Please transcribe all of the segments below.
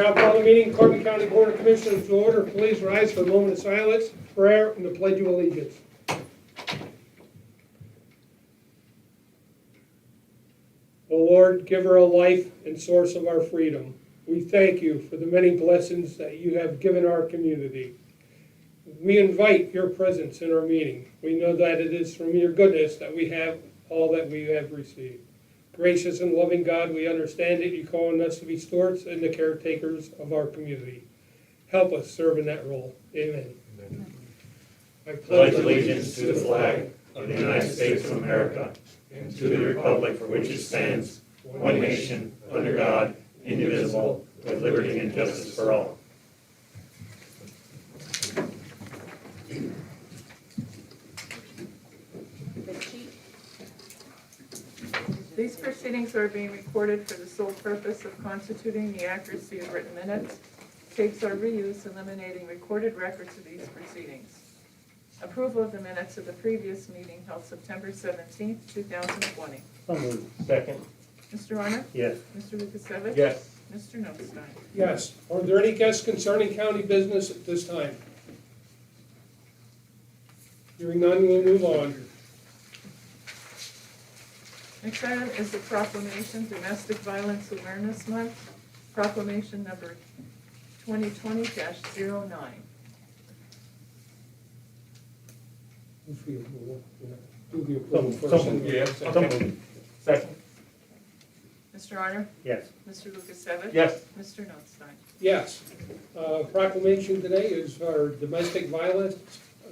now call the meeting, Carbon County Board of Commissioners to order. Please rise for a moment of silence, prayer, and the Pledge of Allegiance. O Lord, giver of life and source of our freedom, we thank you for the many blessings that you have given our community. We invite your presence in our meeting. We know that it is from your goodness that we have all that we have received. Gracious and loving God, we understand that you call on us to be stewards and the caretakers of our community. Help us serve in that role. Amen. Amen. I Pledge allegiance to the flag of the United States of America and to the republic for which it stands, one nation, under God, indivisible, with liberty and justice for all. These proceedings are being recorded for the sole purpose of constituting the accuracy of written minutes. Tapes are reused, eliminating recorded records of these proceedings. Approval of the minutes of the previous meeting held September 17th, 2020. So moved. Second. Mr. Honor? Yes. Mr. Lukasevich? Yes. Mr. Notstein? Yes. Are there any guests concerning county business at this time? Hearing none, we'll move on. Next item is the proclamation, Domestic Violence Awareness Month, proclamation number 2020-09. Do the approval first. So moved. Yeah. So moved. Second. Mr. Honor? Yes. Mr. Lukasevich? Yes. Mr. Notstein? Yes. Proclamation today is our Domestic Violence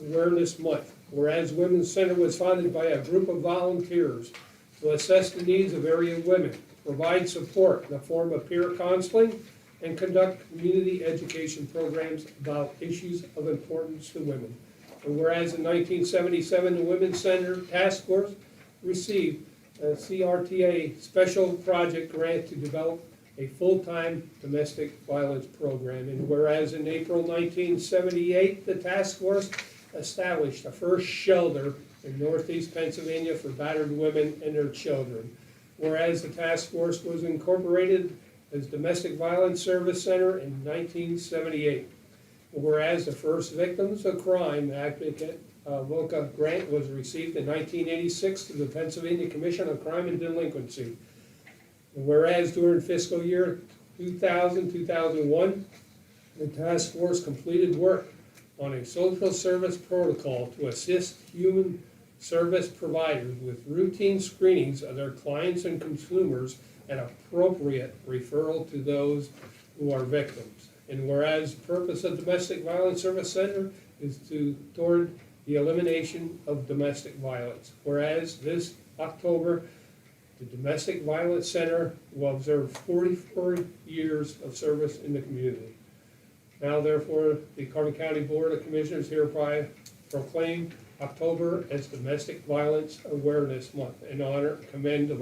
Awareness Month. Whereas Women's Center was founded by a group of volunteers to assess the needs of area women, provide support in the form of peer counseling, and conduct community education programs about issues of importance to women. And whereas in 1977, the Women's Center Task Force received a CRTA Special Project Grant to develop a full-time domestic violence program. And whereas in April 1978, the task force established the first shelter in Northeast Pennsylvania for battered women and their children. Whereas the task force was incorporated as Domestic Violence Service Center in 1978. Whereas the first Victims of Crime Advocate VOCA grant was received in 1986 to the Pennsylvania Commission on Crime and Delinquency. And whereas during fiscal year 2000-2001, the task force completed work on a social service protocol to assist human service providers with routine screenings of their clients and consumers and appropriate referral to those who are victims. And whereas the purpose of Domestic Violence Service Center is toward the elimination of domestic violence. Whereas this October, the Domestic Violence Center will observe 44 years of service in the community. Now, therefore, the Carbon County Board of Commissioners hereby proclaim October as Domestic Violence Awareness Month and commend the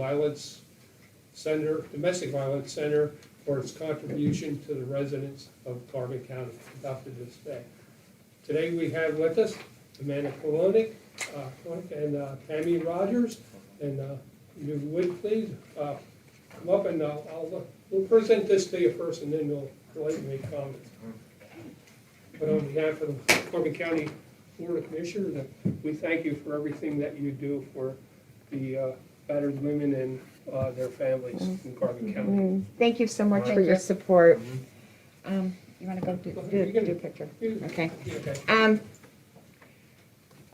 Domestic Violence Center for its contribution to the residents of Carbon County adopted this day. Today we have with us Amanda Kolonik and Tammy Rogers, and if you would please come up and we'll present this to you first, and then we'll make comments. But on behalf of the Carbon County Board of Commissioners, we thank you for everything that you do for the battered women and their families in Carbon County. Thank you so much for your support. You want to go do a picture? Okay.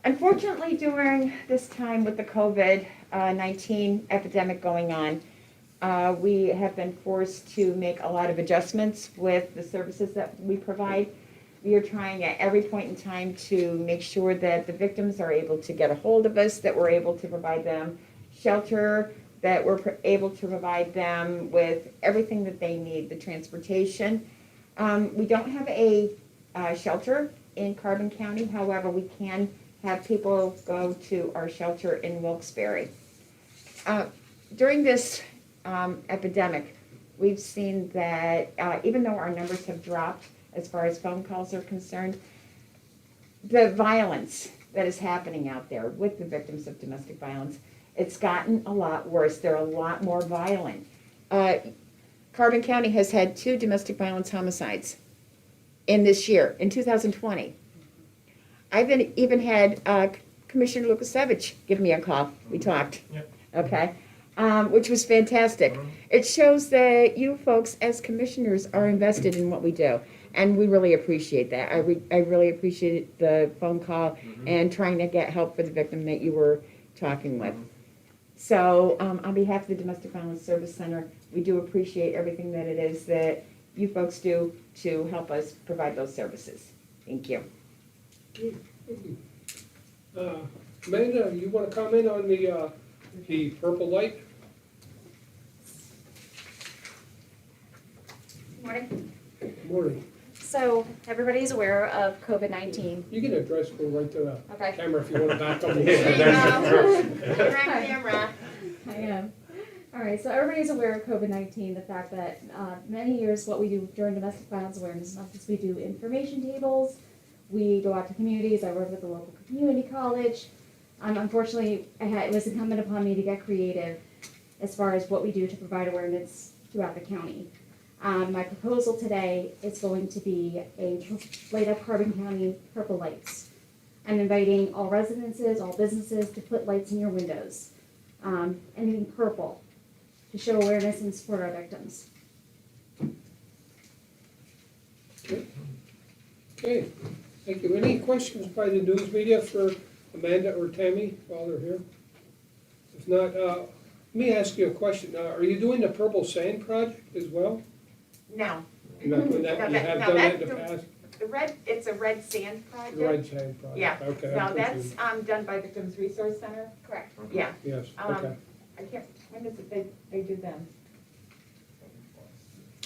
Unfortunately, during this time with the COVID-19 epidemic going on, we have been forced to make a lot of adjustments with the services that we provide. We are trying at every point in time to make sure that the victims are able to get a hold of us, that we're able to provide them shelter, that we're able to provide them with everything that they need, the transportation. We don't have a shelter in Carbon County. However, we can have people go to our shelter in Wilkes-Barre. During this epidemic, we've seen that even though our numbers have dropped as far as phone calls are concerned, the violence that is happening out there with the victims of domestic violence, it's gotten a lot worse. They're a lot more violent. Carbon County has had 2 domestic violence homicides in this year, in 2020. I've even had Commissioner Lukasevich give me a call. We talked. Yep. Okay, which was fantastic. It shows that you folks as commissioners are invested in what we do, and we really appreciate that. I really appreciated the phone call and trying to get help for the victim that you were talking with. So on behalf of the Domestic Violence Service Center, we do appreciate everything that it is that you folks do to help us provide those services. Thank you. Amanda, you want to comment on the purple light? Morning. Morning. So everybody's aware of COVID-19. You can address, go right to the Okay. camera if you want to back up. Camera. I am. All right, so everybody's aware of COVID-19, the fact that many years what we do during domestic violence awareness month is we do information tables, we go out to communities, I work with the local community college. Unfortunately, it was incumbent upon me to get creative as far as what we do to provide awareness throughout the county. My proposal today is going to be a light up Carbon County purple lights. I'm inviting all residences, all businesses to put lights in your windows, anything purple, to show awareness and support our victims. Okay, thank you. Any questions by the news media for Amanda or Tammy while they're here? If not, let me ask you a question. Are you doing the Purple Sand Project as well? No. You're not doing that? No, You that- have no, done that in the that's past? It's a red sand project. The Red Sand Project? Yeah. Okay. No, I'm that's confused. done by Victims Resource Center. Correct. Yeah. Yes, okay. I can't, when is it they do them?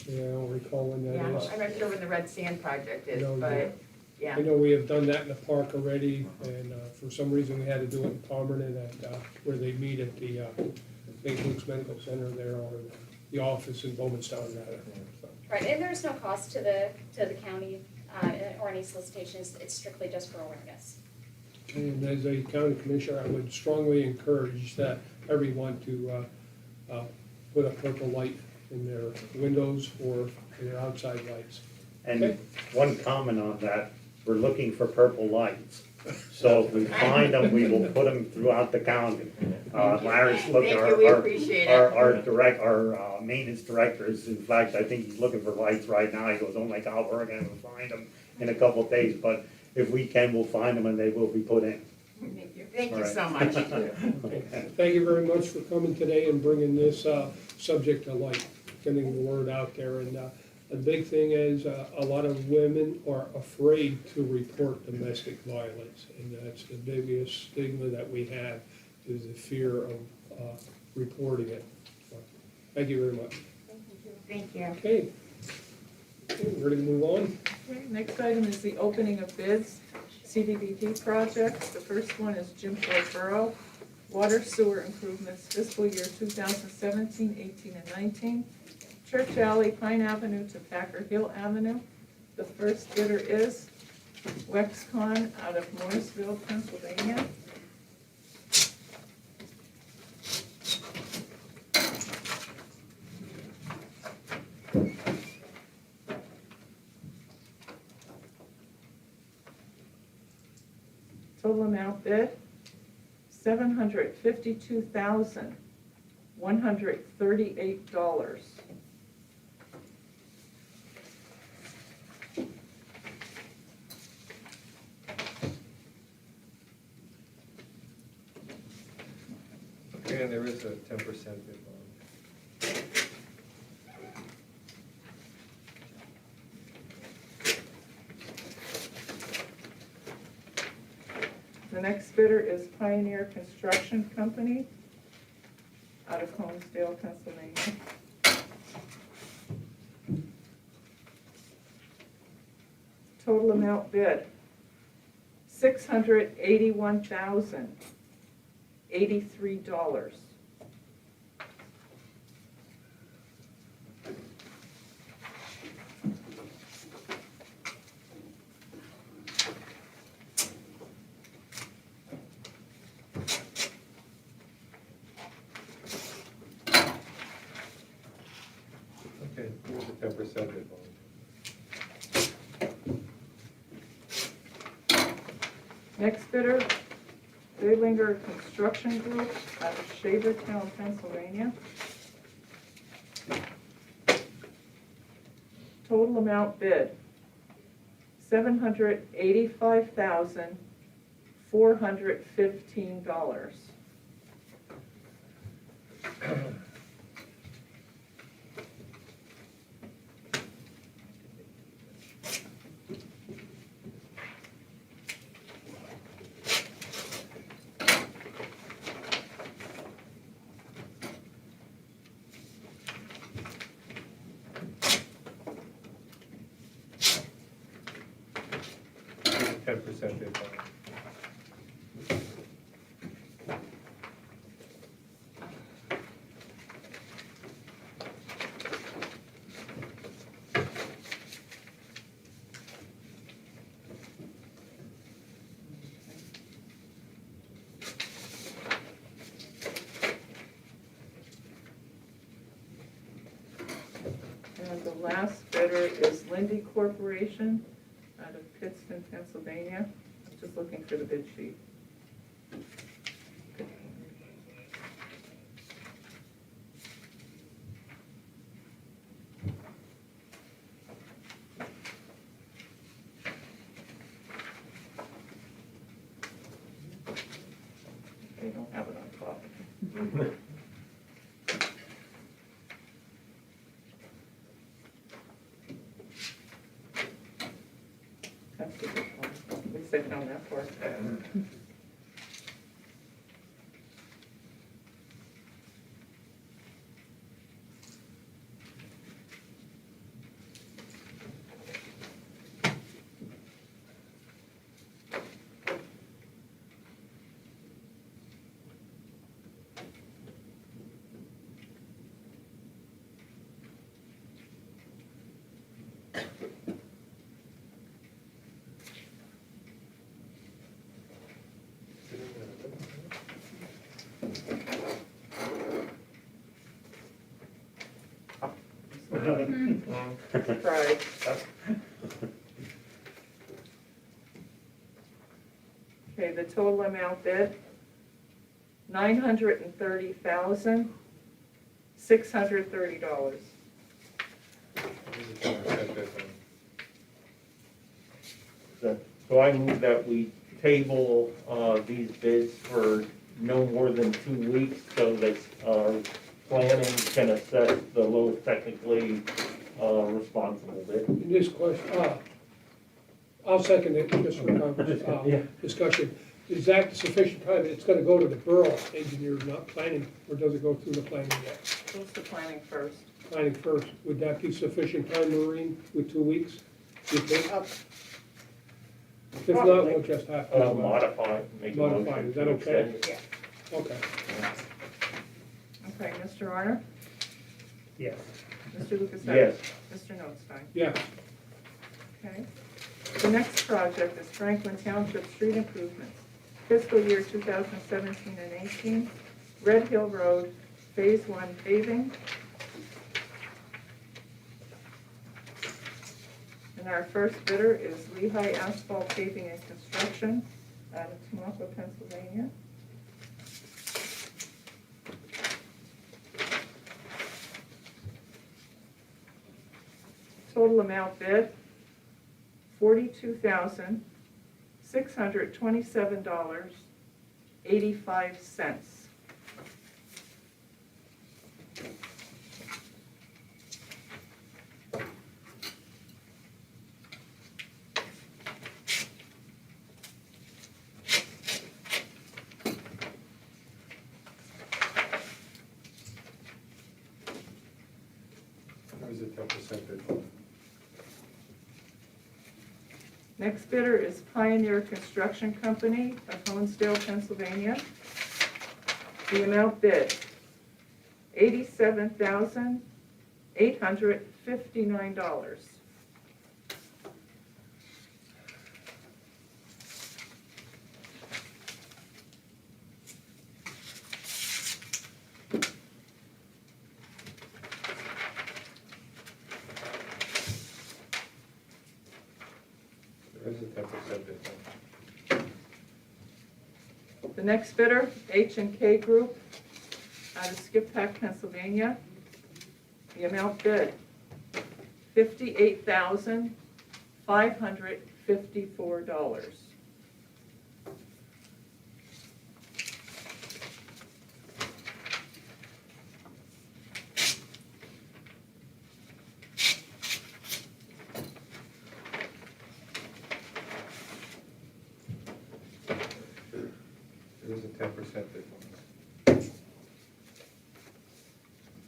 Yeah, I don't recall when Yeah, that is. I'm not sure when the red sand project is, No, but, yeah. I know we have done that in the park already, and for some reason we had to do it in Palmerton at, where they meet at the St. Luke's Medical Center there, or the office in Bowmanstown rather. So, Right, and there's no cost to the county or any solicitations. It's strictly just for awareness. And as a county commissioner, I would strongly encourage that everyone to put a purple light in their windows or in their outside lights. And one comment on that, we're looking for purple lights. So if we find them, we will put them throughout the county. Larry's looking, Thank you, we appreciate it. our maintenance director is, in fact, I think he's looking for lights right now. He goes, oh my God, we're gonna find them in a couple of days. But if we can, we'll find them and they will be put in. Thank you. Thank All you right. so much. Thank you very much for coming today and bringing this subject to light, getting the word out there. And the big thing is a lot of women are afraid to report domestic violence, and that's the biggest stigma that we have, is the fear of reporting it. So, thank you very much. Thank you. Okay. Okay, ready to move on? Okay, next item is the opening of bids, CDBG projects. The first one is Jim Ford Borough, water sewer improvements fiscal year 2017, 18, and 19. Church Alley, Pine Avenue to Packer Hill Avenue. The first bidder is Wexcon out of Morrisville, Pennsylvania. Total amount bid, $752,138. Okay, and there is a 10% bid bond. The next bidder is Pioneer Construction Company out of Holmesdale, Pennsylvania. Total amount bid, $681,083. Okay, Next bidder, Baylinger Construction Group out of Shavertown, Pennsylvania. Total amount bid, $785,415. There's a 10% bid bond. And the last bidder is Lindy Corporation out of Pittston, Pennsylvania. I'm just looking for the bid sheet. They don't have it on top. That's the good one. At least they found that for us. Surprise. Okay, the total amount bid, $930,630. There's a 10% bid bond. So I move that we table these bids for no more than 2 weeks so that our planning can assess the lowest technically responsible bid. In this question, I'll second it, just for Yeah. discussion. Is that sufficient time? It's gonna go to the borough engineer, not planning, or does it go through the planning yet? Goes to planning first. Planning first, would that be sufficient time, Maureen, with 2 weeks? You think? If not, we'll just have to. Modify, make a motion. Modify, is that to okay? extend it. Okay. Okay, Mr. Arner? Yes. Mr. Lukasevich? Yes. Mr. Notstein? Yeah, Okay. The next project is Franklin Township Street Improvements, fiscal year 2017 and 18, Red Hill Road, Phase 1 paving. And our first bidder is Lehigh Asphalt Paving and Construction out of Tamaqua, Pennsylvania. Total amount bid, $42,627.85. There's a 10% bid bond. Next bidder is Pioneer Construction Company of Honesdale, Pennsylvania. The amount bid, $87,859. There's a 10% bid bond. next bidder, H&K Group, out of Skip-Pack, Pennsylvania. The amount bid, $58,554. There is a 10% bid bonus.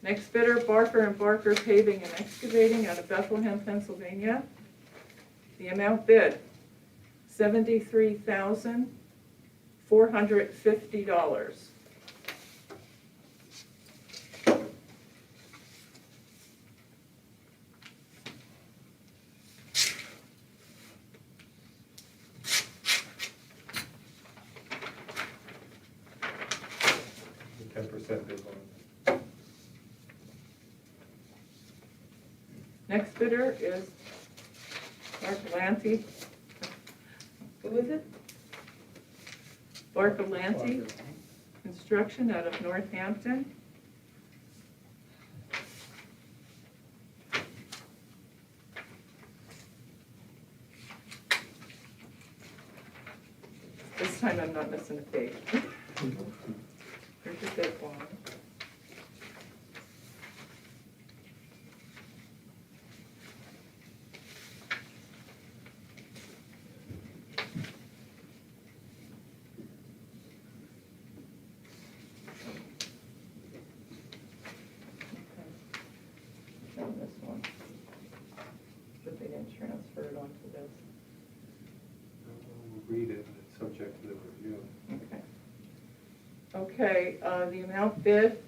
Next bidder, Barker and Barker Paving and Excavating, out of Bethlehem, Pennsylvania. The amount bid, $73,450. 10% bid bonus. Next bidder is Barcalanti. Who is it? Barcalanti Construction, out of Northampton. This time I'm not missing a page. Here's the bid one. Not this one. But they didn't transfer it onto this. We'll read it, but it's subject to the review. Okay. Okay, the amount bid,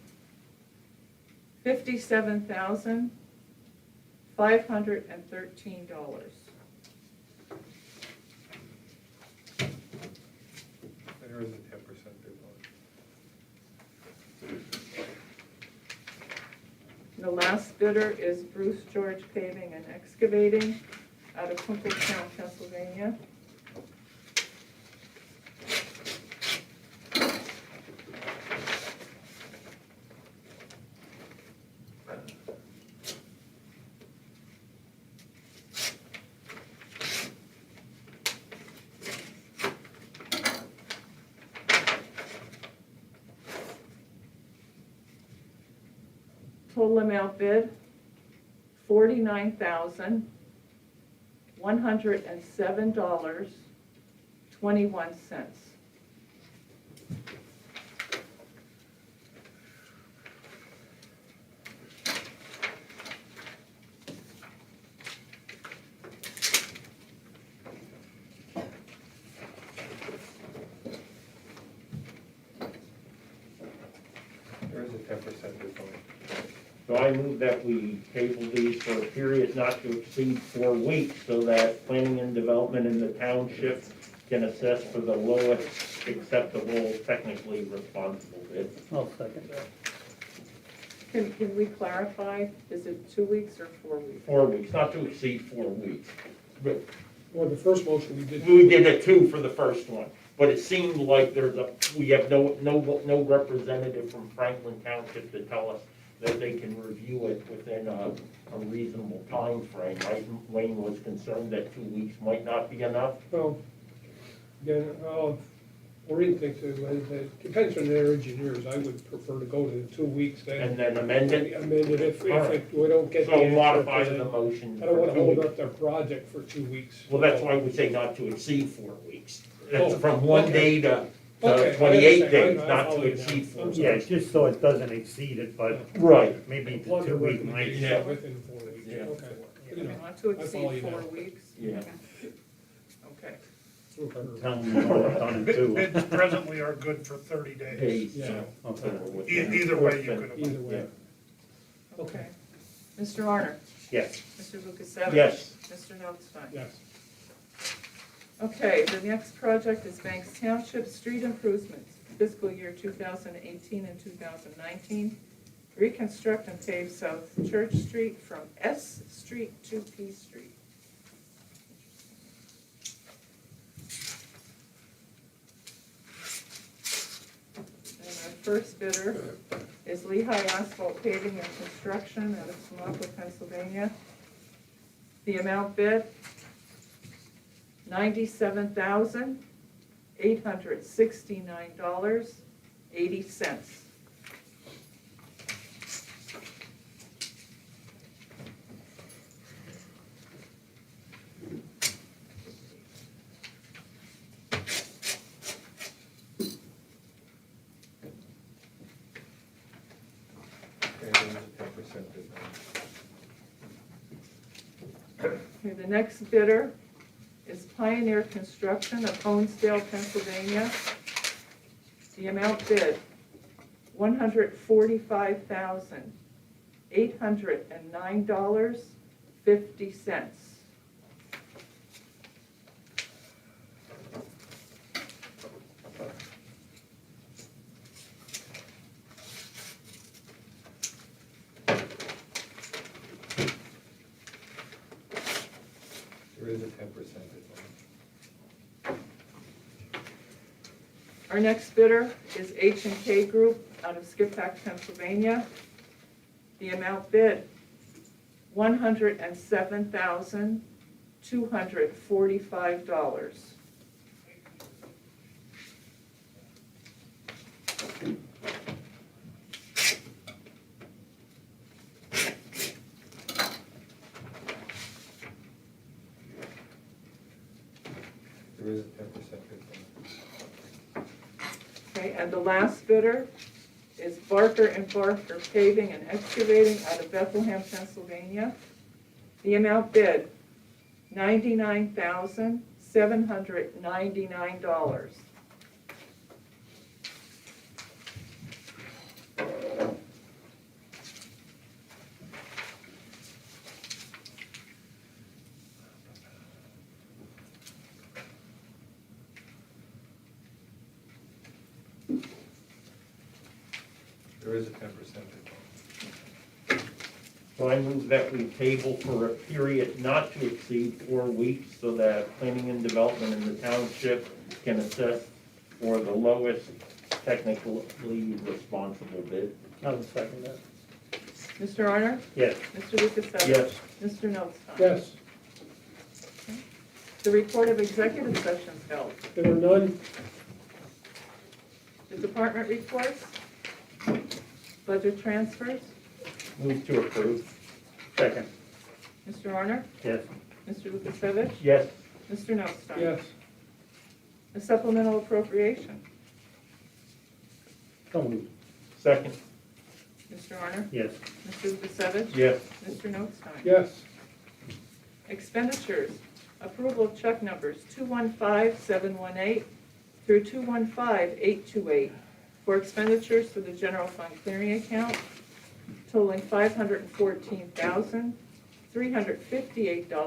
$57,513. There is a 10% bid bonus. The last bidder is Bruce George Paving and Excavating, out of Punkeltown, Pennsylvania. Total amount bid, $49,107.21. There is a 10% bid bonus. So I move that we table these for a period not to exceed 4 weeks so that planning and development in the township can assess for the lowest acceptable technically responsible bid. I'll second that. Can we clarify, is it 2 weeks or 4 weeks? 4 weeks, not to exceed 4 weeks. But Well, the first motion we did. we did a 2 for the first one, but it seemed like we have no representative from Franklin Township to tell us that they can review it within a reasonable time frame. Right? Wayne was concerned that 2 weeks might not be enough. Well, again, Maureen thinks it depends on their engineers. I would prefer to go to the 2 weeks And then. then amend it. Amend it if All right. we don't get the So answer. modify to the that. motion. I don't want for to 2 hold weeks. up their project for 2 weeks. Well, that's why we say not to exceed 4 weeks. That's Oh, from one okay. day to Okay, I 28 understand. days, I not follow to you now. exceed 4 I'm weeks. sorry. Yeah, just so it doesn't exceed it, but Right. maybe the Upon the 2 week recommendation might. Yeah. within 4 weeks. Yeah. Okay. Good Okay, enough. not to I follow exceed you 4 now. weeks? Yeah. Okay. Okay. Tell them we've already done it too. Bids presently are good for 30 days. Days. Yeah. Okay. Either way, you could Either have. way. Okay. Mr. Arner? Yes. Mr. Lukasevich? Yes. Mr. Notstein? Yes. Okay, the next project is Banks Township Street Improvements, fiscal year 2018 and 2019. Reconstruct and pave South Church Street from S Street to P Street. first bidder is Lehigh Asphalt Paving and Construction out of Tamaqua, Pennsylvania. The amount bid, $97,869.80. And there was a 10% bid bond. Okay, the next bidder is Pioneer Construction of Honesdale, Pennsylvania. The amount bid, $145,809.50. There is a 10% bid bond. Our next bidder is H&K Group out of Skippack, Pennsylvania. The amount bid, $107,245. There is a 10% bid bond. Okay, and the last bidder is Barker and Barker Paving and Excavating out of Bethlehem, Pennsylvania. The amount bid, $99,799. There is a 10% bid bond. So I move that we table for a period not to exceed 4 weeks so that planning and development in the township can assess for the lowest technically responsible bid. I would second that. Mr. Arner? Yes. Mr. Lukasevich? Yes. Mr. Notstein? Yes, The report of executive sessions held. there were none. The department reports. Budget transfers. Move to approve. Second. Mr. Arner? Yes. Mr. Lukasevich? Yes. Mr. Notstein? Yes, A supplemental appropriation. So moved. Second. Mr. Arner? Yes. Mr. Lukasevich? Yes. Mr. Notstein? yes, Expenditures. Approval of check numbers 215718 through 215828 for expenditures for the general fund clearing account totaling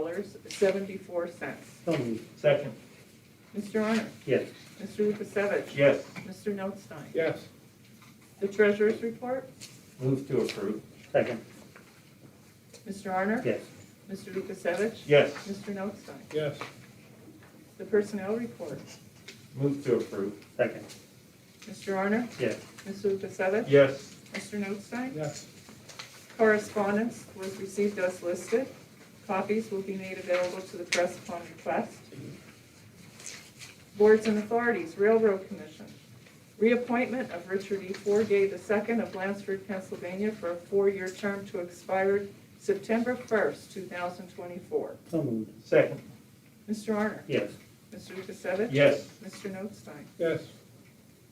$514,358.74. So moved. Second. Mr. Arner? Yes. Mr. Lukasevich? Yes. Mr. Notstein? yes, The treasurer's report. Move to approve. Second. Mr. Arner? Yes. Mr. Lukasevich? Yes. Mr. Notstein? yes, The personnel report. Move to approve. Second. Mr. Arner? Yes. Mr. Lukasevich? Yes. Mr. Notstein? yes, Correspondence was received as listed. Copies will be made available to the press upon request. Boards and authorities, Railroad Commission. Reappointment of Richard E. Forgay II of Lansford, Pennsylvania for a 4-year term to expire September 1st, 2024. So moved. Second. Mr. Arner? Yes. Mr. Lukasevich? Yes. Mr. Notstein? yes,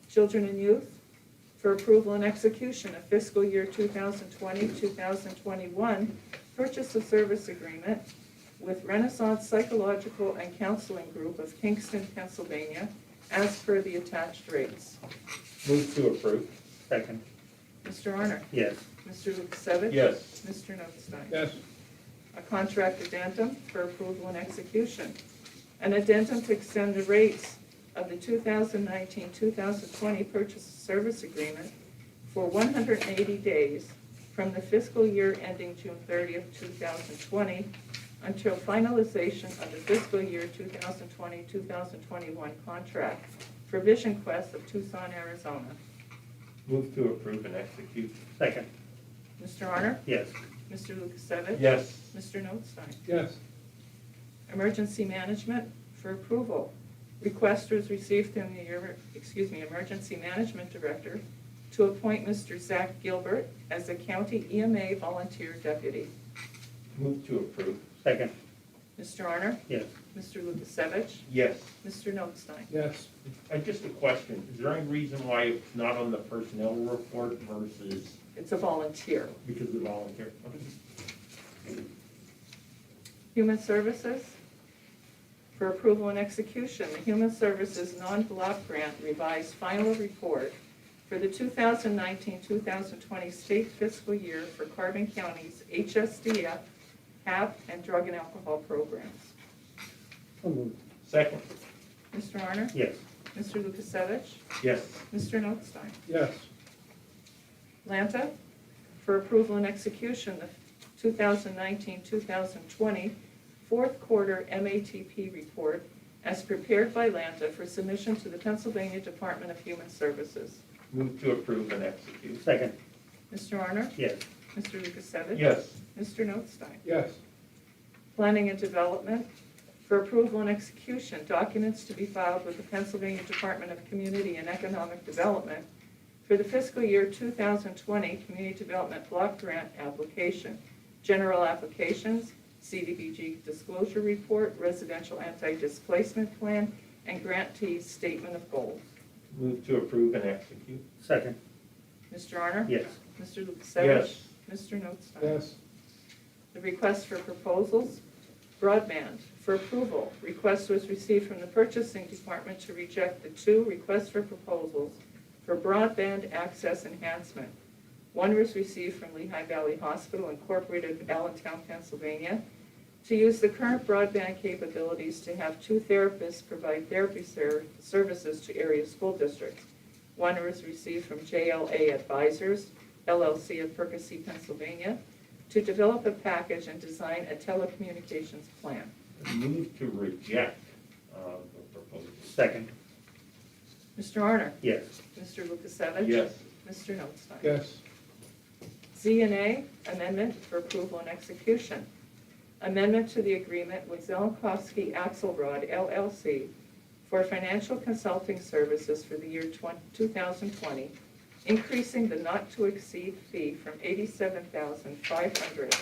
Children and Youth for approval and execution of fiscal year 2020-2021 purchase of service agreement with Renaissance Psychological and Counseling Group of Kingston, Pennsylvania, as per the attached rates. Move to approve. Second. Mr. Arner? Yes. Mr. Lukasevich? Yes. Mr. Notstein? yes, A contract addendum for approval and execution. An addendum to extend the rates of the 2019-2020 purchase service agreement for 180 days from the fiscal year ending June 30th, 2020 until finalization of the fiscal year 2020-2021 contract for Vision Quest of Tucson, Arizona. Move to approve and execute. Second. Mr. Honor? Yes. Mr. Lukasevich? Yes. Mr. Notstein? Yes. Emergency Management for approval. Request was received from the, Emergency Management Director to appoint Mr. Zach Gilbert as a County EMA Volunteer Deputy. Move to approve. Second. Mr. Honor? Yes. Mr. Lukasevich? Yes. Mr. Notstein? Yes. Just a question, is there any reason why it's not on the personnel report versus It's a volunteer. because of volunteer? Human Services for approval and execution. The Human Services non-block grant revised final report for the 2019-2020 state fiscal year for Carbon County's HSDF, HAP, and drug and alcohol programs. So moved. Second. Mr. Honor? Yes. Mr. Lukasevich? Yes. Mr. Notstein? Yes. Lanta for approval and execution, the 2019-2020 fourth quarter MATP report as prepared by Lanta for submission to the Pennsylvania Department of Human Services. Move to approve and execute. Second. Mr. Honor? Yes. Mr. Lukasevich? Yes. Mr. Notstein? Yes. Planning and Development for approval and execution, documents to be filed with the Pennsylvania Department of Community and Economic Development for the fiscal year 2020 Community Development Block Grant application, general applications, CDBG disclosure report, residential anti-displacement plan, and grantee's statement of goals. Move to approve and execute. Second. Mr. Honor? Yes. Mr. Lukasevich? Yes. Mr. Notstein? Yes. The request for proposals, broadband, for approval. Request was received from the purchasing department to reject the 2 requests for proposals for broadband access enhancement. One was received from Lehigh Valley Hospital Incorporated of Allentown, Pennsylvania, to use the current broadband capabilities to have 2 therapists provide therapy services to area school districts. One was received from JLA Advisors, LLC of Percy, Pennsylvania, to develop a package and design a telecommunications plan. Move to reject the proposal. Second. Mr. Honor? Yes. Mr. Lukasevich? Yes. Mr. Notstein? Yes. Z&A Amendment for approval and execution. Amendment to the agreement with Zelenkovsky Axelrod LLC for financial consulting services for the year 2020, increasing the not-to-exceed fee from $87,500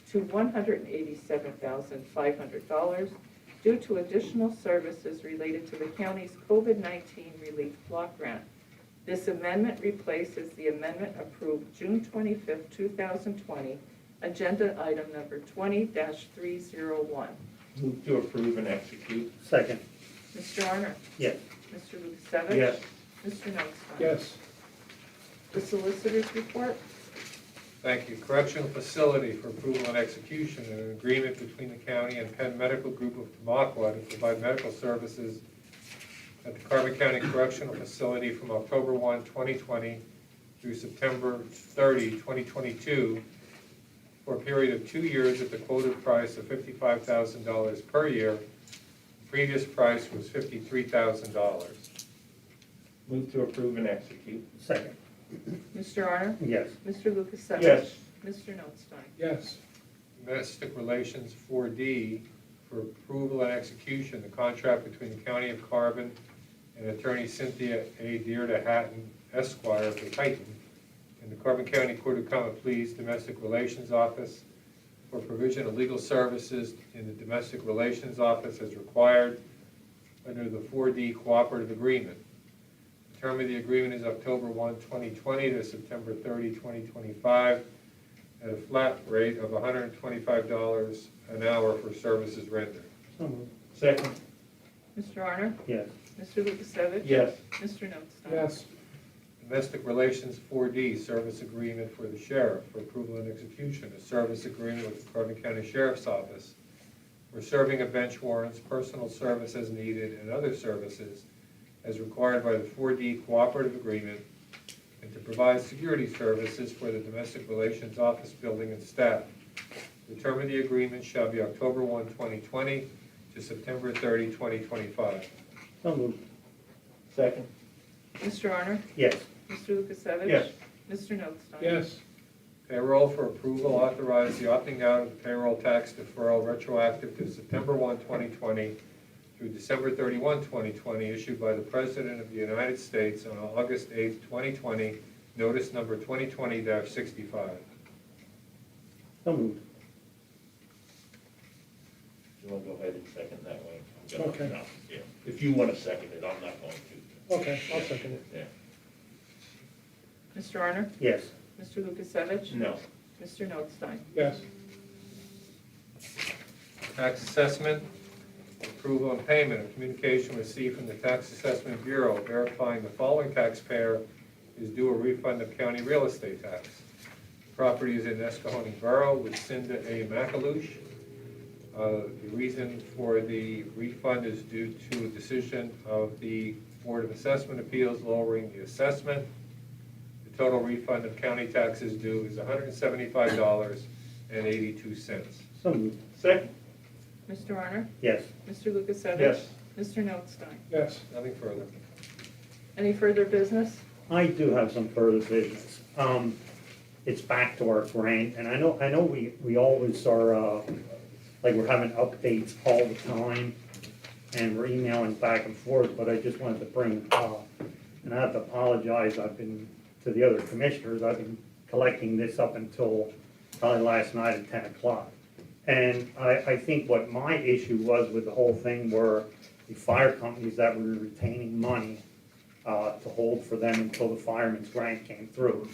to $187,500 due to additional services related to the county's COVID-19 relief block grant. This amendment replaces the amendment approved June 25, 2020, agenda item number 20-301. Move to approve and execute. Second. Mr. Honor? Yes. Mr. Lukasevich? Yes. Mr. Notstein? Yes. The solicitor's report? Thank you. Correctional Facility for approval and execution, an agreement between the county and Penn Medical Group of Tamaqua to provide medical services at the Carbon County Correctional Facility from October 1, 2020 through September 30, 2022 for a period of 2 years at the quoted price of $55,000 per year. The previous price was $53,000. Move to approve and execute. Second. Mr. Honor? Yes. Mr. Lukasevich? Yes. Mr. Notstein? Yes. Domestic Relations 4D for approval and execution, the contract between the County of Carbon and Attorney Cynthia A. Dearda Hatton Esquire of the Titan and the Carbon County Court of Common Pleas Domestic Relations Office for provision of legal services in the Domestic Relations Office as required under the 4D Cooperative Agreement. The term of the agreement is October 1, 2020 to September 30, 2025 at a flat rate of $125 an hour for services rendered. So moved. Second. Mr. Honor? Yes. Mr. Lukasevich? Yes. Mr. Notstein? Yes. Domestic Relations 4D, Service Agreement for the Sheriff for approval and execution. A service agreement with the Carbon County Sheriff's Office for serving of bench warrants, personal service as needed, and other services as required by the 4D Cooperative Agreement, and to provide security services for the Domestic Relations Office building and staff. The term of the agreement shall be October 1, 2020 to September 30, 2025. So moved. Second. Mr. Honor? Yes. Mr. Lukasevich? Yes. Mr. Notstein? Yes. Payroll for approval, authorize the opting out of the payroll tax deferral retroactive to September 1, 2020 through December 31, 2020, issued by the President of the United States on August 8, 2020, notice number 2020-65. So moved. You want to go ahead and second that way? I'm gonna- Okay. no, yeah. If you want to second it, I'm not going to. Okay, I'll second it. Yeah. Mr. Arner? Yes. Mr. Lukasevich? No. Mr. Notstein? Yes. Tax assessment, approval and payment of communication received from the Tax Assessment Bureau verifying the following taxpayer is due a refund of county real estate tax. Property is in Escahone Borough with Cinda A. McAlouche. The reason for the refund is due to a decision of the Board of Assessment Appeals lowering the assessment. The total refund of county taxes due is $175.82. So moved. Second? Mr. Arner? Yes. Mr. Lukasevich? Yes. Mr. Notstein? Yes. Nothing further. Any further business? I do have some further business. It's back to our grant, and I know we always are, like we're having updates all the time, and we're emailing back and forth, but I just wanted to bring, and I have to apologize, to the other commissioners, I've been collecting this up until probably last night at 10 o'clock. And I think what my issue was with the whole thing were the fire companies that were retaining money to hold for them until the fireman's grant came through.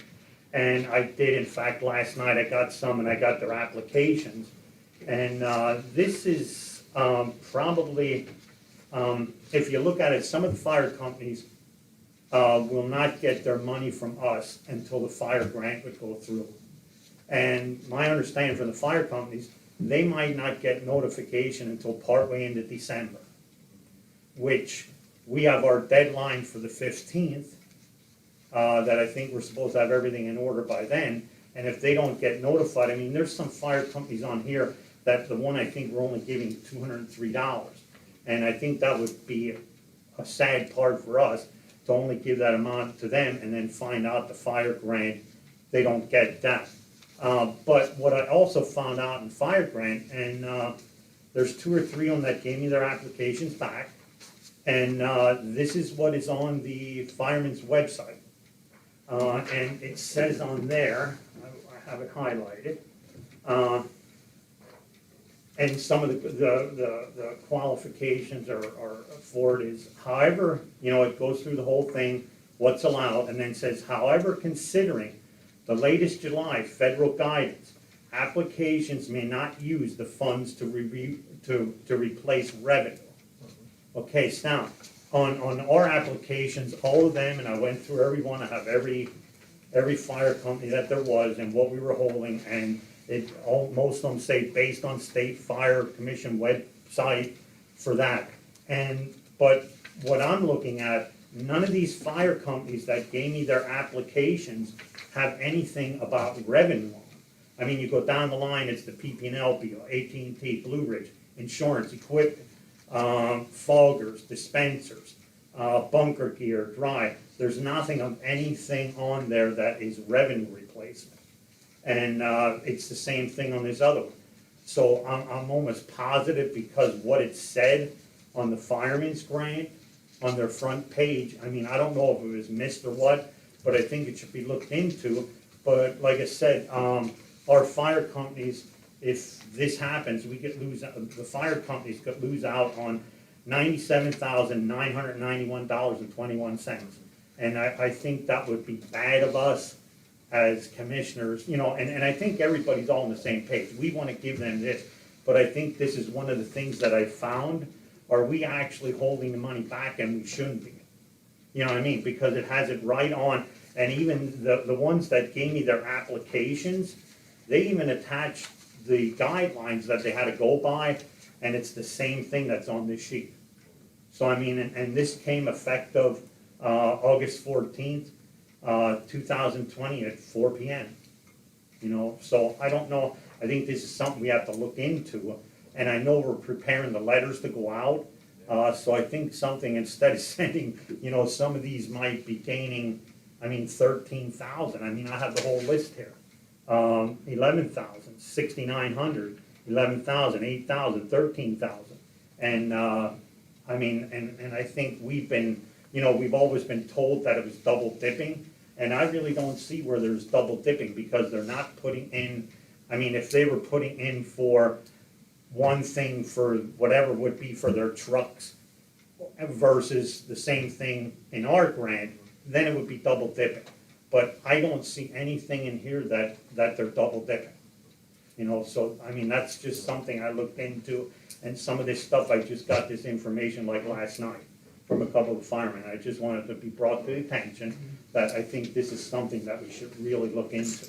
And I did, in fact, last night, I got some and I got their applications. And this is probably, if you look at it, some of the fire companies will not get their money from us until the fire grant would go through. And my understanding from the fire companies, they might not get notification until partway into December, which we have our deadline for the 15th, that I think we're supposed to have everything in order by then. And if they don't get notified, I mean, there's some fire companies on here that the one I think we're only giving $203. And I think that would be a sad part for us to only give that amount to them and then find out the fire grant, they don't get that. But what I also found out in fire grant, and there's 2 or 3 of them that gave me their applications back, and this is what is on the fireman's website. And it says on there, I have it highlighted, and some of the qualifications are for it is, however, it goes through the whole thing, what's allowed, and then says, however, considering the latest July federal guidance, applications may not use the funds to replace revenue. Okay, so now, on our applications, all of them, and I went through every one, I have every fire company that there was and what we were holding, and most of them say based on state fire commission website for that. But what I'm looking at, none of these fire companies that gave me their applications have anything about revenue on. I mean, you go down the line, it's the PP&L bill, AT&T, Blue Ridge, insurance, equipment, foggers, dispensers, bunker gear, dry. There's nothing of anything on there that is revenue replacement. And it's the same thing on this other one. So I'm almost positive because what it said on the fireman's grant, on their front page, I mean, I don't know if it was missed or what, but I think it should be looked into. But like I said, our fire companies, if this happens, the fire companies could lose out on $97,991.21. And I think that would be bad of us as commissioners, and I think everybody's all on the same page. We want to give them this, but I think this is one of the things that I found, are we actually holding the money back and we shouldn't be. You know what I mean? Because it has it right on, and even the ones that gave me their applications, they even attached the guidelines that they had to go by, and it's the same thing that's on this sheet. So I mean, and this came effective August 14th, 2020 at 4 p.m. So I don't know, I think this is something we have to look into, and I know we're preparing the letters to go out, so I think something, instead of sending, some of these might be gaining I mean, 13,000, I mean, I have the whole list here. 11,000, 6,900, 11,000, 8,000, 13,000. And, I mean, and I think we've been, you know, we've always been told that it was double dipping. And I really don't see where there's double dipping, because they're not putting in, I mean, if they were putting in for one thing for whatever would be for their trucks versus the same thing in our grant, then it would be double dipping. But I don't see anything in here that they're double dipping. You know, so, I mean, that's just something I looked into, and some of this stuff, I just got this information like last night from a couple of firemen. I just wanted to be brought to attention that I think this is something that we should really look into.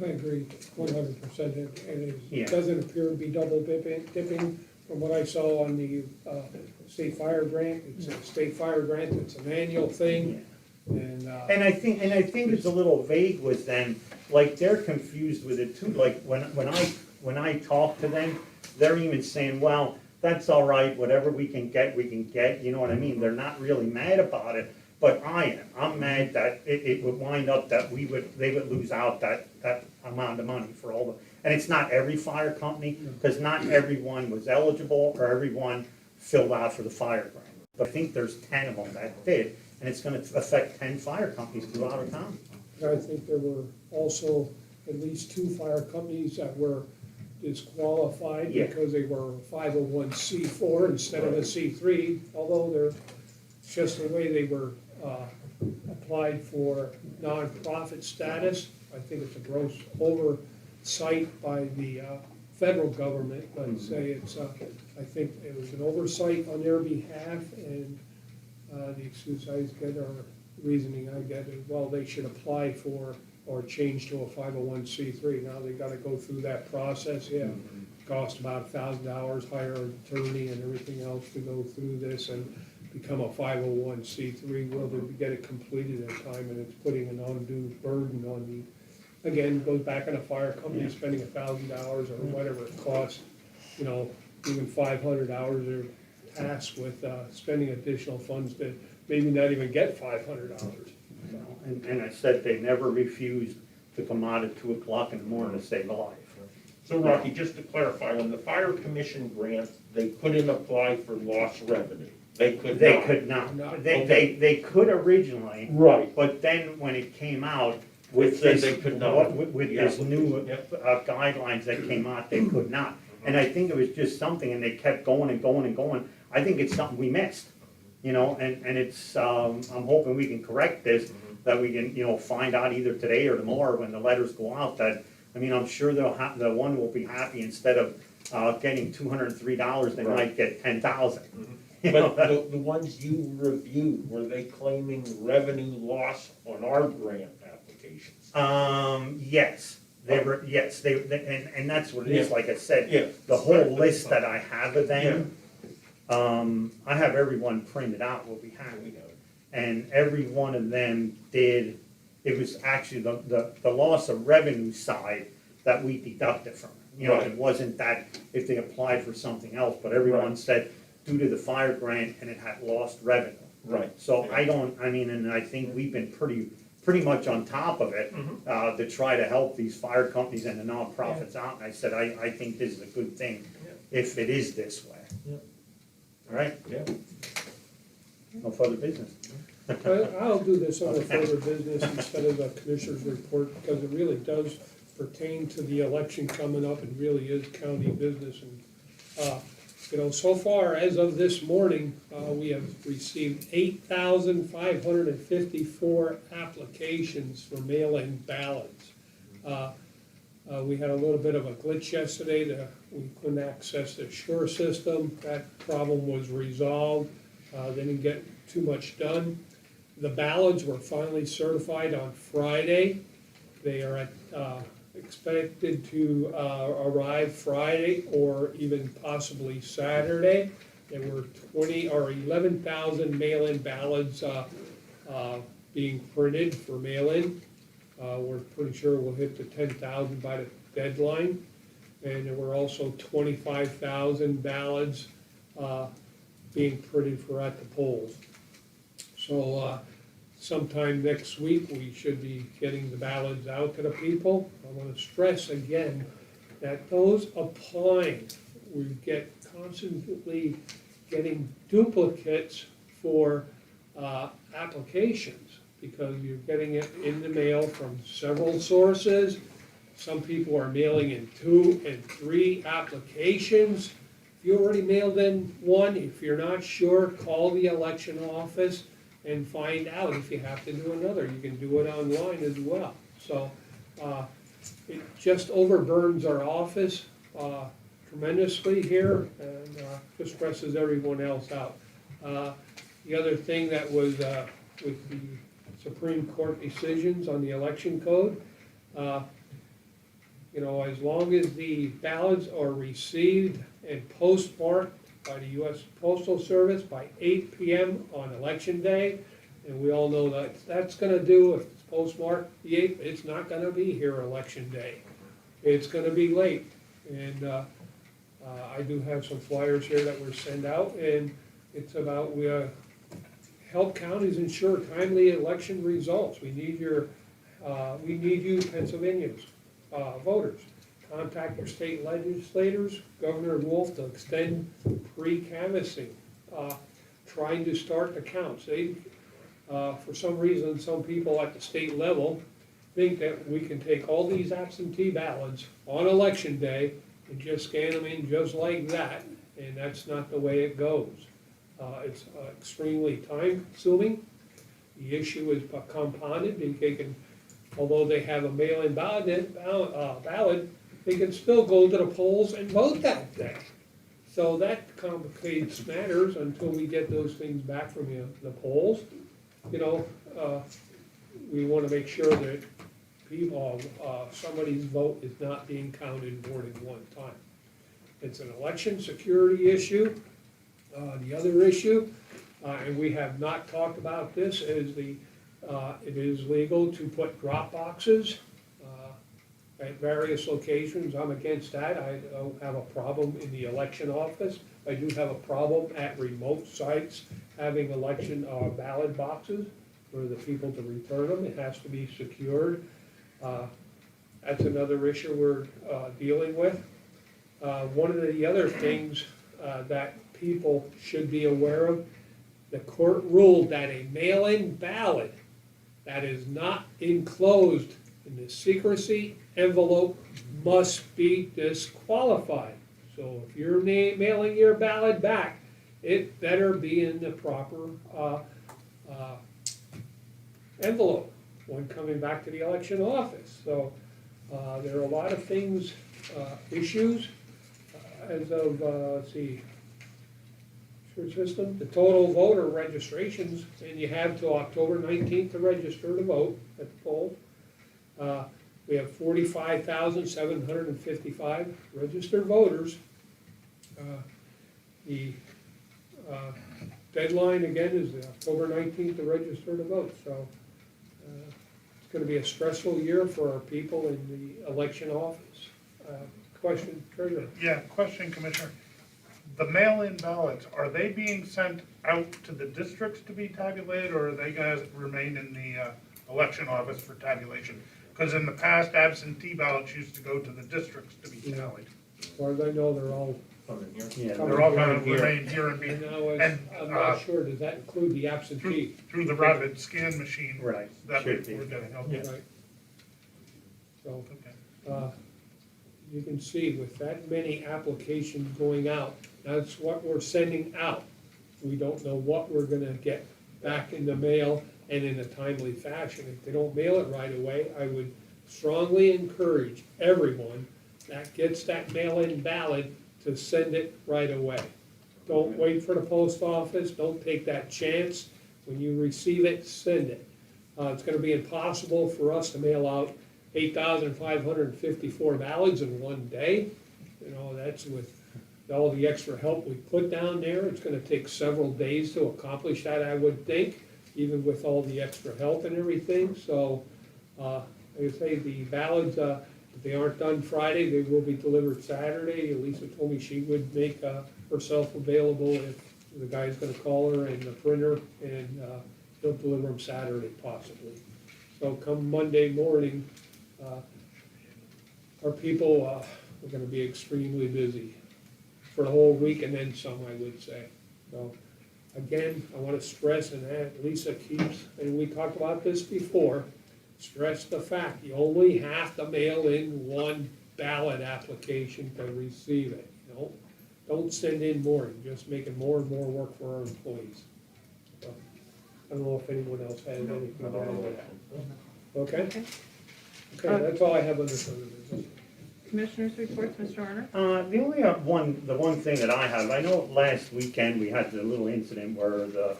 I agree 100%. Yeah. It doesn't appear to be double dipping. From what I saw on the state fire grant, it's a state fire grant, it's an annual thing. And And I think it's a little vague with them, like, they're confused with it too, like, when I talk to them, they're even saying, well, that's all right, whatever we can get, you know what I mean? They're not really mad about it, but I'm mad that it would wind up that they would lose out that amount of money for all the, and it's not every fire company, because not everyone was eligible, or everyone filled out for the fire grant. But I think there's 10 of them that did, and it's gonna affect 10 fire companies throughout our town. I think there were also at least 2 fire companies that were disqualified Yeah. because they were 501c4 instead of a C3, although they're just the way they were applied for nonprofit status. I think it's a gross oversight by the federal government, but say it's, I think it was an oversight on their behalf, and the excuse I get, or reasoning I get is, well, they should apply for or change to a 501c3. Now they gotta go through that process, yeah. Cost about $1,000, hire an attorney and everything else to go through this and become a 501c3. Will they get it completed in time? And it's putting an undue burden on the, again, goes back on a fire company spending $1,000 or whatever it costs, you know, even 500 hours are tasked with spending additional funds to maybe not even get $500. And I said they never refused to come out at 2 o'clock in the morning to save a life. So Rocky, just to clarify, on the fire commission grants, they couldn't apply for lost revenue. They could not. They could not. They could originally, Right. but then when it came out with said this, they could not. with Yeah. this new Yep. guidelines that came out, they could not. And I think it was just something, and they kept going and going and going. I think it's something we missed, you know, and it's, I'm hoping we can correct this, that we can, you know, find out either today or tomorrow when the letters go out that, I mean, I'm sure the one will be happy, instead of getting $203, they might get 10,000. But the ones you reviewed, were they claiming revenue loss on our grant applications? Yes, and that's what it is, Yeah. like I said. Yeah. The whole list that I have of them, I have everyone printed out, what we have. And every one of them did, it was actually the loss of revenue side that we deducted from it. You know, Right. it wasn't that if they applied for something else, but everyone Right. said due to the fire grant and it had lost revenue. Right. So I mean, and I think we've been pretty much on top of it, to try to help these fire companies and the nonprofits out. And I said, I think this is a good thing, if it is this way. Yeah. All right, Yeah. no further business. I'll do this under further business instead of the commissioner's report, because it really does pertain to the election coming up and really is county business. And, you know, so far, as of this morning, we have received 8,554 applications for mail-in ballots. We had a little bit of a glitch yesterday, we couldn't access the Sure system. That problem was resolved, didn't get too much done. The ballots were finally certified on Friday. They are expected to arrive Friday or even possibly Saturday. There were 11,000 mail-in ballots being printed for mail-in. We're pretty sure we'll hit the 10,000 by the deadline. And there were also 25,000 ballots being printed for at the polls. So sometime next week, we should be getting the ballots out to the people. I want to stress again that those applying, we get constantly getting duplicates for applications because you're getting it in the mail from several sources. Some people are mailing in 2 and 3 applications. If you already mailed in one, if you're not sure, call the election office and find out if you have to do another. You can do it online as well. So it just overburns our office tremendously here and just stresses everyone else out. The other thing that was with the Supreme Court decisions on the election code, you know, as long as the ballots are received and postmarked by the U.S. Postal Service by 8 p.m. on election day, and we all know that that's gonna do, if it's postmarked the 8th, it's not gonna be here election day. It's gonna be late, and I do have some flyers here that were sent out, and it's about, we help counties ensure timely election results. We need you Pennsylvanians, voters. Contact your state legislators, Governor Wolf, to extend pre-canvassing, trying to start the counts. They, for some reason, some people at the state level think that we can take all these absentee ballots on election day and just scan them in just like that, and that's not the way it goes. It's extremely time consuming. The issue is compounded, although they have a mail-in ballot, they can still go to the polls and vote that day. So that complicates matters until we get those things back from the polls. You know, we want to make sure that people, somebody's vote is not being counted more than one time. It's an election security issue. The other issue, and we have not talked about this, is it is legal to put drop boxes at various locations. I'm against that. I don't have a problem in the election office. I do have a problem at remote sites having election ballot boxes for the people to return them. It has to be secured. That's another issue we're dealing with. One of the other things that people should be aware of, the court ruled that a mail-in ballot that is not enclosed in the secrecy envelope must be disqualified. So if you're mailing your ballot back, it better be in the proper envelope when coming back to the election office. So there are a lot of things, issues, as of, let's see, system, the total voter registrations, and you have till October 19th to register to vote at the polls. We have 45,755 registered voters. The deadline again is October 19th to register to vote. So it's going to be a stressful year for our people in the election office. Question, Treasurer? Yeah, question, Commissioner. The mail-in ballots, are they being sent out to the districts to be tabulated, or are they gonna remain in the election office for tabulation? Because in the past, absentee ballots used to go to the districts to be tallied. As far as I know, they're all. Yeah, They're all gonna remain here and be, And and I'm not sure, does that include the absentee? through the rapid scan machine. Right, That should be. we're getting, okay. Right. So, Okay. you can see with that many applications going out, that's what we're sending out. We don't know what we're gonna get back in the mail and in a timely fashion. If they don't mail it right away, I would strongly encourage everyone that gets that mail-in ballot to send it right away. Don't wait for the post office, don't take that chance. When you receive it, send it. It's gonna be impossible for us to mail out 8,554 ballots in one day. You know, that's with all the extra help we put down there. It's gonna take several days to accomplish that, I would think, even with all the extra help and everything. So, like I say, the ballots, if they aren't done Friday, they will be delivered Saturday. Lisa told me she would make herself available if the guy's gonna call her and the printer, and they'll deliver them Saturday possibly. So come Monday morning, our people are gonna be extremely busy for the whole week and then some, I would say. So, again, I wanna stress, and that Lisa keeps, and we talked about this before, stress the fact, you only have to mail in one ballot application to receive it, you know? Don't send in more, you're just making more and more work for our employees. So, I don't know if anyone else has anything to add to that. Okay? Okay, that's all I have under further business. Commissioners' reports, Mr. Arner? The only one thing that I have, I know last weekend we had the little incident where the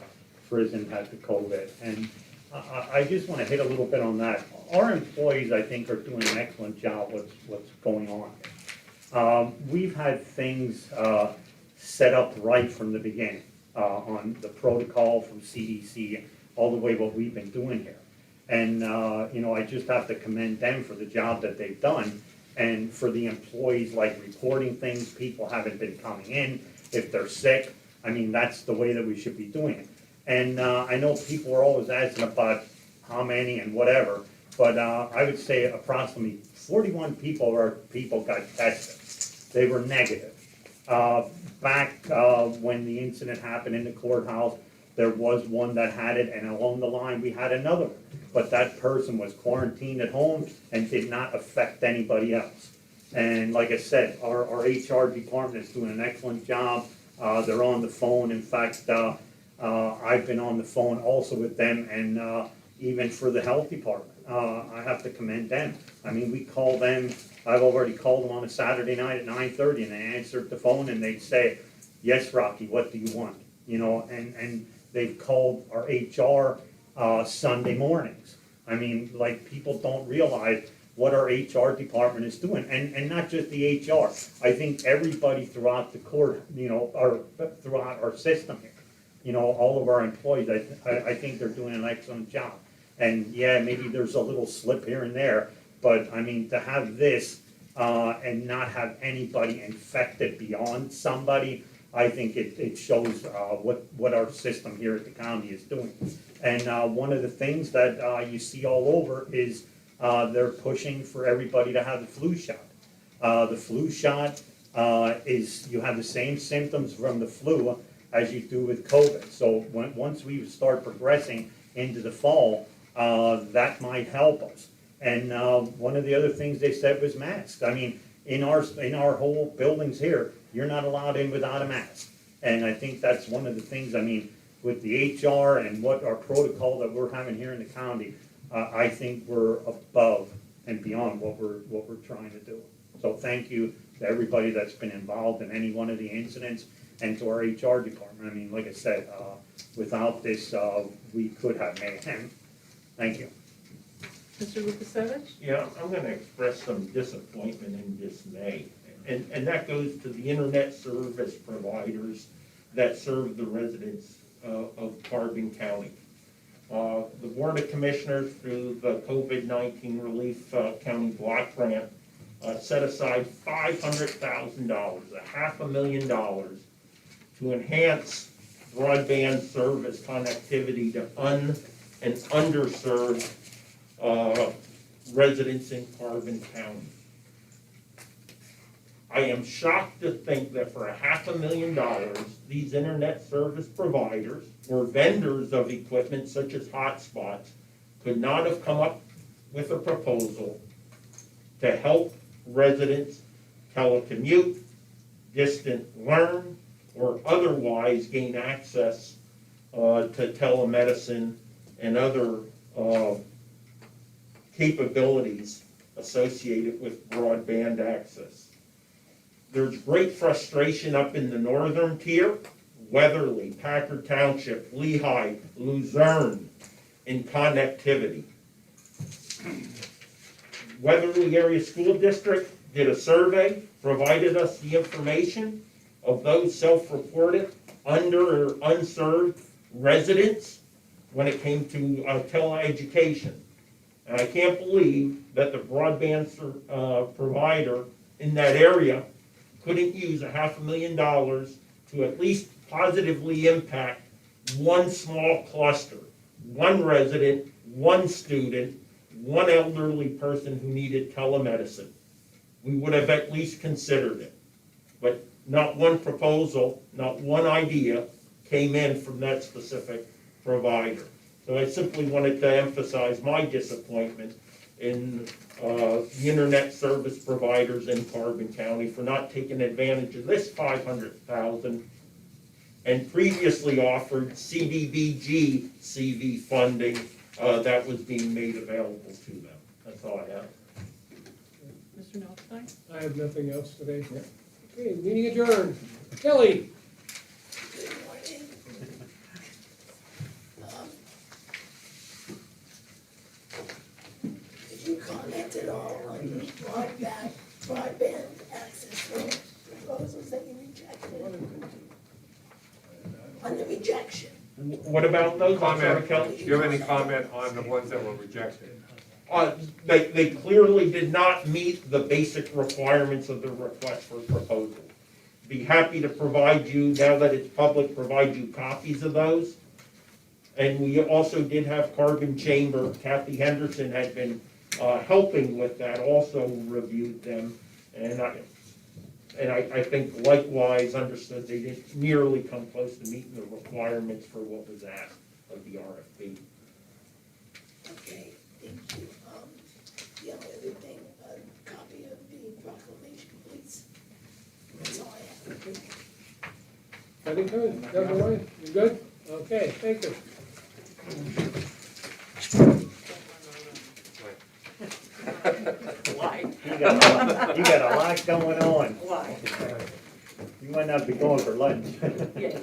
prison had the COVID, and I just want to hit a little bit on that. Our employees, I think, are doing an excellent job with what's going on. We've had things set up right from the beginning on the protocol from CDC, all the way what we've been doing here. And, you know, I just have to commend them for the job that they've done. And for the employees, like reporting things, people haven't been coming in, if they're sick, I mean, that's the way that we should be doing it. And I know people are always asking about how many and whatever, but I would say approximately 41 people got tested. They were negative. Back when the incident happened in the courthouse, there was one that had it, and along the line, we had another one. But that person was quarantined at home and did not affect anybody else. And like I said, our HR department is doing an excellent job. They're on the phone. In fact, I've been on the phone also with them, and even for the health department. I have to commend them. I mean, we call them, I've already called them on a Saturday night at 9:30, and they answered the phone and they'd say, "Yes, Rocky, what do you want?" You know, and they've called our HR Sunday mornings. I mean, like, people don't realize what our HR department is doing, and not just the HR. I think everybody throughout the court, you know, or throughout our system here, you know, all of our employees, I think they're doing an excellent job. And yeah, maybe there's a little slip here and there, but I mean, to have this and not have anybody infected beyond somebody, I think it shows what our system here at the county is doing. And one of the things that you see all over is they're pushing for everybody to have the flu shot. The flu shot is, you have the same symptoms from the flu as you do with COVID. So once we start progressing into the fall, that might help us. And one of the other things they said was masks. I mean, in our whole buildings here, you're not allowed in without a mask. And I think that's one of the things, I mean, with the HR and what our protocol that we're having here in the county, I think we're above and beyond what we're trying to do. So thank you to everybody that's been involved in any one of the incidents, and to our HR department. I mean, like I said, without this, we could have mayhem. Thank you. Mr. Lukasevich? Yeah, I'm gonna express some disappointment and dismay. And that goes to the internet service providers that serve the residents of Carbon County. The Board of Commissioners, through the COVID-19 Relief County Block Grant, set aside $500,000, $500,000, to enhance broadband service connectivity to and underserved residents in Carbon County. I am shocked to think that for $500,000, these internet service providers or vendors of equipment such as hotspots could not have come up with a proposal to help residents telecommute, distant learn, or otherwise gain access to telemedicine and other capabilities associated with broadband access. There's great frustration up in the northern tier, Weatherly, Packard Township, Lehigh, Luzerne, in connectivity. Weatherly Area School District did a survey, provided us the information of those self-reported under or unserved residents when it came to teleeducation. And I can't believe that the broadband provider in that area couldn't use $500,000 to at least positively impact one small cluster, one resident, one student, one elderly person who needed telemedicine. We would have at least considered it. But not one proposal, not one idea came in from that specific provider. So I simply wanted to emphasize my disappointment in the internet service providers in Carbon County for not taking advantage of this $500,000 and previously offered CDBG CV funding that was being made available to them. That's all I have. Mr. Notstein? I have nothing else today. Okay, meeting adjourned. Kelly? Did you comment at all on the broadband access proposals that you rejected? On the rejection? What about those? I'm sorry, Comment, Kelly? do you have any comment on the ones that were rejected? They clearly did not meet the basic requirements of the request for proposal. Be happy to provide you, now that it's public, provide you copies of those. And we also did have Carbon Chamber, Kathy Henderson had been helping with that, also reviewed them. And I think likewise understood they didn't nearly come close to meeting the requirements for what was asked of the RFP. Okay, thank you. The only other thing, a copy of the proclamation, please. That's all I have. Anything good? Number one, you good? Okay, thank you. You got a lot going on. Why? You might not be going for lunch. Yes.